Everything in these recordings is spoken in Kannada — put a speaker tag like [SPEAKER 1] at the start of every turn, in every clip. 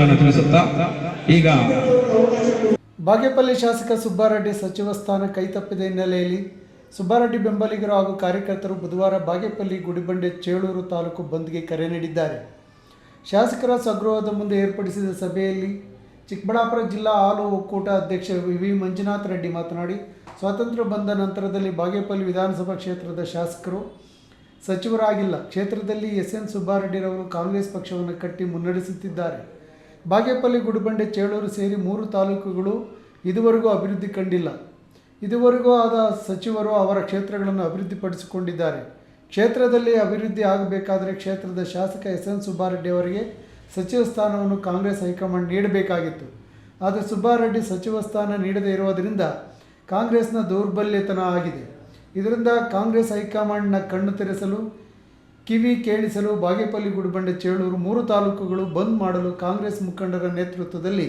[SPEAKER 1] ಧನ್ಯವಾದಗಳನ್ನು ತಿಳಿಸುತ್ತಾ ಈಗ
[SPEAKER 2] ಬಾಗೇಪಲ್ಲಿ ಶಾಸಕ ಸುಬ್ಬಾರೆಡ್ಡಿ ಸಚಿವ ಸ್ಥಾನ ಕೈತಪ್ಪಿದ ಹಿನ್ನೆಲೆಯಲ್ಲಿ ಸುಬ್ಬಾರೆಡ್ಡಿ ಬೆಂಬಲಿಗರು ಹಾಗೂ ಕಾರ್ಯಕರ್ತರು ಬುಧವಾರ ಬಾಗೇಪಲ್ಲಿ ಗುಡಿಬಂಡೆ ಚೇಳೂರು ತಾಲೂಕು ಬಂದ್ಗೆ ಕರೆ ನೀಡಿದ್ದಾರೆ. ಶಾಸಕರ ಸ್ವಗೃಹದ ಮುಂದೆ ಏರ್ಪಡಿಸಿದ ಸಭೆಯಲ್ಲಿ ಚಿಕ್ಕಬಳ್ಳಾಪುರ ಜಿಲ್ಲಾ ಹಾಲು ಒಕ್ಕೂಟ ಅಧ್ಯಕ್ಷ ವಿ ಮಂಜುನಾಥ ರೆಡ್ಡಿ ಮಾತನಾಡಿ, ಸ್ವಾತಂತ್ರ್ಯ ಬಂದ ನಂತರದಲ್ಲಿ ಬಾಗೇಪಲ್ಲಿ ವಿಧಾನಸಭಾ ಕ್ಷೇತ್ರದ ಶಾಸಕರು ಸಚಿವರಾಗಿಲ್ಲ. ಕ್ಷೇತ್ರದಲ್ಲಿ ಎನ್ ಸುಬ್ಬಾರೆಡ್ಡಿರವರು ಕಾಂಗ್ರೆಸ್ ಪಕ್ಷವನ್ನು ಕಟ್ಟಿ ಮುನ್ನಡೆಸುತ್ತಿದ್ದಾರೆ. ಬಾಗೇಪಲ್ಲಿ ಗುಡಿಬಂಡೆ ಚೇಳೂರು ಸೇರಿ 3 ತಾಲೂಕುಗಳು ಇದುವರೆಗೂ ಅಭಿವೃದ್ಧಿ ಕಂಡಿಲ್ಲ. ಇದುವರೆಗೂ ಆದ ಸಚಿವರು ಅವರ ಕ್ಷೇತ್ರಗಳನ್ನು ಅಭಿವೃದ್ಧಿಪಡಿಸಿಕೊಂಡಿದ್ದಾರೆ. ಕ್ಷೇತ್ರದಲ್ಲಿ ಅಭಿವೃದ್ಧಿ ಆಗಬೇಕಾದರೆ ಕ್ಷೇತ್ರದ ಶಾಸಕ ಎನ್ ಸುಬ್ಬಾರೆಡ್ಡಿ ಅವರಿಗೆ ಸಚಿವ ಸ್ಥಾನವನ್ನು ಕಾಂಗ್ರೆಸ್ ಹೈಕಮಾಂಡ್ ನೀಡಬೇಕಾಗಿತ್ತು. ಆದರೆ ಸುಬ್ಬಾರೆಡ್ಡಿ ಸಚಿವ ಸ್ಥಾನ ನೀಡದೇ ಇರುವುದರಿಂದ ಕಾಂಗ್ರೆಸ್ನ ದೌರ್ಬಲ್ಯತನ ಆಗಿದೆ. ಇದರಿಂದ ಕಾಂಗ್ರೆಸ್ ಹೈಕಮಾಂಡ್ನ ಕಣ್ಣು ತೆರೆಸಲು ಕಿವಿ ಕೇಳಿಸಲು ಬಾಗೇಪಲ್ಲಿ ಗುಡಿಬಂಡೆ ಚೇಳೂರು 3 ತಾಲೂಕುಗಳು ಬಂದ್ ಮಾಡಲು ಕಾಂಗ್ರೆಸ್ ಮುಖಂಡರ ನೇತೃತ್ವದಲ್ಲಿ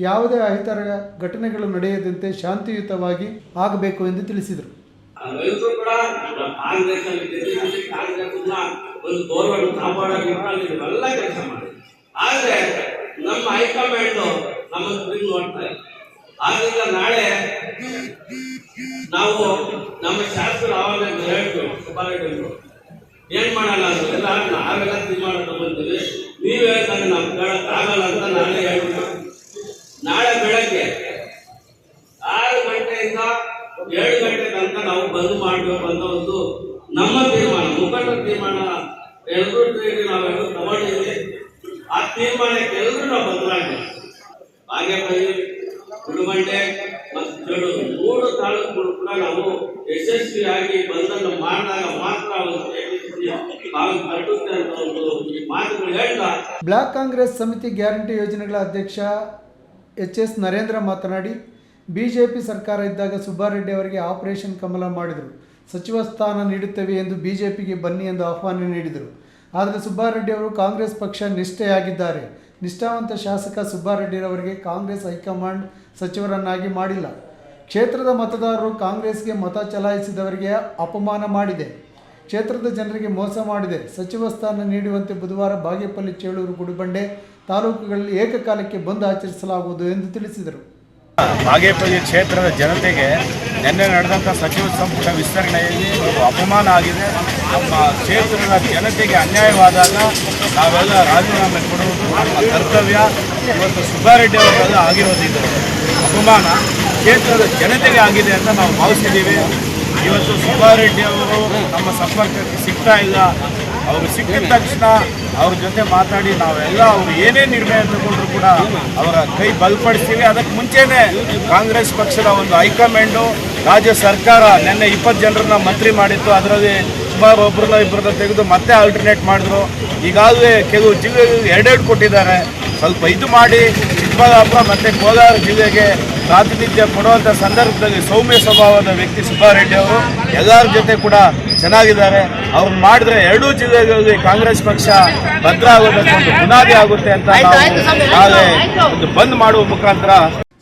[SPEAKER 2] ಯಾವುದೇ ಅಹಿತರ ಘಟನೆಗಳು ನಡೆಯದಂತೆ ಶಾಂತಿಯುತವಾಗಿ ಆಗಬೇಕು ಎಂದು ತಿಳಿಸಿದರು.
[SPEAKER 3] ನಾಳೆ ನಾವು ನಮ್ಮ ಶಾಸಕರು ಆವಾಗ ಹೇಳ್ತೀವಿ ಸುಬ್ಬಾರೆಡ್ಡಿ ಏನ್ ಮಾಡಲ್ಲ ಅಂತೆಲ್ಲ ನಾವೆಲ್ಲ ತೀರ್ಮಾನ ತಗೊಂತೀವಿ. ನೀವು ಹೇಳ್ತಾರೆ ನಮ್ಗೆ ಕೇಳಕ್ ಆಗಲ್ಲ ಅಂತ ನಾನೇ ಹೇಳ್ತೀನಿ. ನಾಳೆ ಬೆಳಗ್ಗೆ 6 ಗಂಟೆಯಿಂದ 7 ಗಂಟೆ ತನಕ ನಾವು ಬಂದ್ ಮಾಡಬೇಕು ಅಂತ ಒಂದು ನಮ್ಮ ತೀರ್ಮಾನ, ಮುಖಂಡರ ತೀರ್ಮಾನ ಎಲ್ಲರೂ ನಾವೆಲ್ಲರೂ ತಗೊಂಡಿದ್ವಿ. ಆ ತೀರ್ಮಾನಕ್ಕೆ ಎಲ್ಲರೂ ನಾವು ಬದಲಾಗಿ ಬಾಗೇಪಲ್ಲಿ ಗುಡಿಬಂಡೆ ಮತ್ತು ಚೇಳೂರು 3 ತಾಲೂಕುಗಳು ಕೂಡ ನಾವು ಯಶಸ್ವಿಯಾಗಿ ಬಂದನ್ನು ಮಾಡಿದಾಗ ಮಾತ್ರ ಕಟ್ಟುತ್ತೆ ಅಂತ ಒಂದು ಮಾತುಗಳು ಹೇಳ್ತಾ
[SPEAKER 2] ಬ್ಲಾಕ್ ಕಾಂಗ್ರೆಸ್ ಸಮಿತಿ ಗ್ಯಾರಂಟಿ ಯೋಜನೆಗಳ ಅಧ್ಯಕ್ಷ ಎಸ್ ನರೇಂದ್ರ ಮಾತನಾಡಿ, ಬಿಜೆಪಿ ಸರ್ಕಾರ ಇದ್ದಾಗ ಸುಬ್ಬಾರೆಡ್ಡಿ ಅವರಿಗೆ ಆಪರೇಷನ್ ಕಮಲ ಮಾಡಿದರು. ಸಚಿವ ಸ್ಥಾನ ನೀಡುತ್ತೇವೆ ಎಂದು ಬಿಜೆಪಿಗೆ ಬನ್ನಿ ಎಂದು ಆಹ್ವಾನ ನೀಡಿದರು. ಆದರೆ ಸುಬ್ಬಾರೆಡ್ಡಿ ಅವರು ಕಾಂಗ್ರೆಸ್ ಪಕ್ಷ ನಿಷ್ಠೆಯಾಗಿದ್ದಾರೆ. ನಿಷ್ಠಾವಂತ ಶಾಸಕ ಸುಬ್ಬಾರೆಡ್ಡಿರವರಿಗೆ ಕಾಂಗ್ರೆಸ್ ಹೈಕಮಾಂಡ್ ಸಚಿವರನ್ನಾಗಿ ಮಾಡಿಲ್ಲ. ಕ್ಷೇತ್ರದ ಮತದಾರರು ಕಾಂಗ್ರೆಸ್ಗೆ ಮತ ಚಲಾಯಿಸಿದವರಿಗೆ ಅಪಮಾನ ಮಾಡಿದೆ. ಕ್ಷೇತ್ರದ ಜನರಿಗೆ ಮೋಸ ಮಾಡಿದೆ. ಸಚಿವ ಸ್ಥಾನ ನೀಡುವಂತೆ ಬುಧವಾರ ಬಾಗೇಪಲ್ಲಿ ಚೇಳೂರು ಗುಡಿಬಂಡೆ ತಾಲೂಕುಗಳಲ್ಲಿ ಏಕಕಾಲಕ್ಕೆ ಬಂದ್ ಆಚರಿಸಲಾಗುವುದು ಎಂದು ತಿಳಿಸಿದರು.
[SPEAKER 4] ಬಾಗೇಪಲ್ಲಿ ಕ್ಷೇತ್ರದ ಜನತೆಗೆ ನಿನ್ನೆ ನಡೆದಂಥ ಸಚಿವ ಸಂಪುಟ ವಿಸ್ತರಣೆಯಲ್ಲಿ ಅಪಮಾನ ಆಗಿದೆ. ನಮ್ಮ ಕ್ಷೇತ್ರದ ಜನತೆಗೆ ಅನ್ಯಾಯವಾದಾಗ ನಾವೆಲ್ಲ ರಾಜೀನಾಮೆ ಕೊಡುವುದು ನಮ್ಮ ಕರ್ತವ್ಯ. ಇವತ್ತು ಸುಬ್ಬಾರೆಡ್ಡಿ ಅವರೆಲ್ಲ ಆಗಿರೋದ್ರಿಂದ ಅಪಮಾನ ಕ್ಷೇತ್ರದ ಜನತೆಗೆ ಆಗಿದೆ ಅಂತ ನಾವು ಭಾವಿಸಿದ್ದೀವಿ. ಇವತ್ತು ಸುಬ್ಬಾರೆಡ್ಡಿ ಅವರು ನಮ್ಮ ಸಂಪರ್ಕಕ್ಕೆ ಸಿಗ್ತಾ ಇಲ್ಲ. ಅವರು ಸಿಕ್ಕಿದ ತಕ್ಷಣ ಅವ್ರ ಜೊತೆ ಮಾತಾಡಿ ನಾವೆಲ್ಲ ಅವರು ಏನೇ ನಿರ್ಣಯ ತಗೊಂಡ್ರು ಕೂಡ ಅವರ ಕೈ ಬಲಪಡಿಸ್ತೀವಿ. ಅದಕ್ಕೆ ಮುಂಚೆನೇ ಕಾಂಗ್ರೆಸ್ ಪಕ್ಷದ ಒಂದು ಹೈಕಮಾಂಡು ರಾಜ್ಯ ಸರ್ಕಾರ ನಿನ್ನೆ 20 ಜನರನ್ನ ಮಂತ್ರಿ ಮಾಡಿತ್ತು. ಅದರಲ್ಲಿ ಸುಮಾರು ಇಬ್ಬರನ್ನ ತೆಗೆದು ಮತ್ತೆ ಆಲ್ಟರ್ನೇಟ್ ಮಾಡಿದ್ರು. ಈಗಾಗಲೇ ಕೆಲವು ಜಿಲ್ಲೆಗಳಿಗೆ 2 ಕೊಟ್ಟಿದ್ದಾರೆ. ಸ್ವಲ್ಪ ಇದು ಮಾಡಿ ಚಿಕ್ಕಬಳ್ಳಾಪುರ ಮತ್ತು ಕೋಲಾರ ಜಿಲ್ಲೆಗೆ ಪ್ರಾತಿನಿಧ್ಯ ಕೊಡುವಂಥ ಸಂದರ್ಭದಲ್ಲಿ ಸೌಮ್ಯ ಸ್ವಭಾವದ ವ್ಯಕ್ತಿ ಸುಬ್ಬಾರೆಡ್ಡಿ ಅವರು ಎಲ್ಲರ ಜೊತೆ ಕೂಡ ಚೆನ್ನಾಗಿದ್ದಾರೆ. ಅವ್ರನ್ನ ಮಾಡಿದ್ರೆ 2 ಜಿಲ್ಲೆಗಳಲ್ಲಿ ಕಾಂಗ್ರೆಸ್ ಪಕ್ಷ ಭದ್ರ ಆಗೋದಕ್ಕೆ ಒಂದು ಬುನಾದಿ ಆಗುತ್ತೆ ಅಂತ ನಾಳೆ ಒಂದು ಬಂದ್ ಮಾಡುವ ಮುಖಾಂತರ.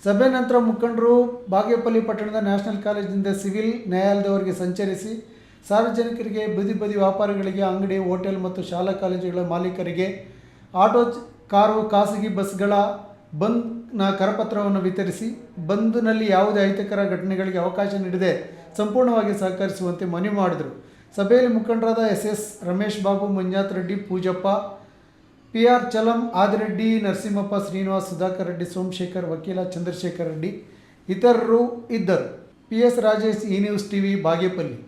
[SPEAKER 2] ಸಭೆ ನಂತರ ಮುಖಂಡರು ಬಾಗೇಪಲ್ಲಿ ಪಟ್ಟಣದ ನ್ಯಾಷನಲ್ ಕಾಲೇಜಿನಿಂದ ಸಿವಿಲ್ ನ್ಯಾಯಾಲಯದವರೆಗೆ ಸಂಚರಿಸಿ ಸಾರ್ವಜನಿಕರಿಗೆ, ಬದಿ ವ್ಯಾಪಾರಿಗಳಿಗೆ, ಅಂಗಡಿ, ಹೋಟೆಲ್ ಮತ್ತು ಶಾಲಾ ಕಾಲೇಜುಗಳ ಮಾಲೀಕರಿಗೆ, ಆಟೋ, ಕಾರು, ಖಾಸಗಿ ಬಸ್ಗಳ ಬಂದ್ನ ಕರಪತ್ರವನ್ನು ವಿತರಿಸಿ ಬಂದ್ನಲ್ಲಿ ಯಾವುದೇ ಅಹಿತಕರ ಘಟನೆಗಳಿಗೆ ಅವಕಾಶ ನೀಡದೆ ಸಂಪೂರ್ಣವಾಗಿ ಸಹಕರಿಸುವಂತೆ ಮನವಿ ಮಾಡಿದರು. ಸಭೆಯಲ್ಲಿ ಮುಖಂಡರಾದ ಎಸ್ ರಮೇಶ್ ಬಾಬು, ಮಂಜುನಾಥ ರೆಡ್ಡಿ, ಪೂಜಪ್ಪ, PR ಚಲಂ, ಆದಿರೆಡ್ಡಿ, ನರಸಿಂಹಪ್ಪ, ಶ್ರೀನಿವಾಸ್, ಸುಧಾಕರ್ ರೆಡ್ಡಿ, ಸೋಮಶೇಖರ್, ವಕೀಲ ಚಂದ್ರಶೇಖರ್ ರೆಡ್ಡಿ ಇತರರು ಇದ್ದರು. PS Rajesh, E news TV, Bagepalli.